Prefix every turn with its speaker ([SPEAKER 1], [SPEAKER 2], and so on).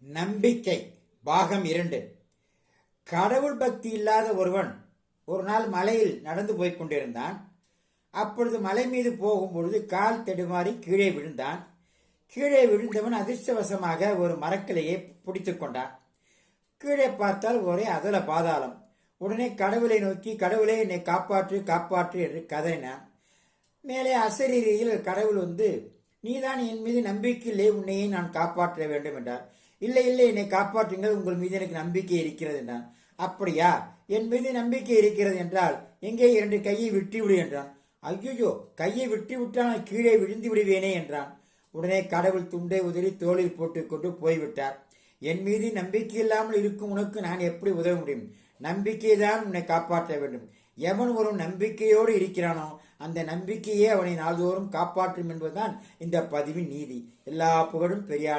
[SPEAKER 1] நம்பிக்கை பாகம் 2. கடவுள் பக்தி இல்லாத ஒருவன் ஒரு நாள் மலையில் நடந்து போய்க் கொண்டிருந்தான். அப்பொழுது மலை மீது போகும்பொழுது கால் தடுமாறி கீழே விழுந்தான். கீழே விழுந்தவன் அதிர்ஷ்டவசமாக ஒரு மரக்கிளையை பிடித்து கொண்டான். கீழே பார்த்தால் ஒரே அதல பாதாளம். உடனே கடவுளை நோக்கி, கடவுளே என்னை காப்பாற்று காப்பாற்று என்று கதறினான். மேலே அசரீரியில் கடவுள் நீதான் என் மீது நம்பிக்கை இல்லை, உன்னையே நான் காப்பாற்ற வேண்டும் என்றார். இல்லை இல்லை, என்னை காப்பாற்றுங்கள், உங்கள் மீது எனக்கு நம்பிக்கை இருக்கிறது என்றான். அப்படியா, என் மீது நம்பிக்கை இருக்கிறது என்றால் எங்கே 2 கையை விட்டுவிடு என்றான். ஐயோ, கையை விட்டு விட்டால் கீழே விழுந்து விடுவேனே என்றான். உடனே கடவுள் துண்டை உதறி தோளில் போட்டுக்கொண்டு போய்விட்டார். என் மீது நம்பிக்கை இல்லாமல் இருக்கும் உனக்கு நான் எப்படி உதவ முடியும்? நம்பிக்கை தான் உன்னை காப்பாற்ற வேண்டும். எவன் ஒரு நம்பிக்கையோடு இருக்கிறானோ அந்த நம்பிக்கையே அவனை நாள்தோறும் காப்பாற்றும் என்பதுதான் இந்த பதிவின் நீதி. எல்லா புகழும் பெரியார்.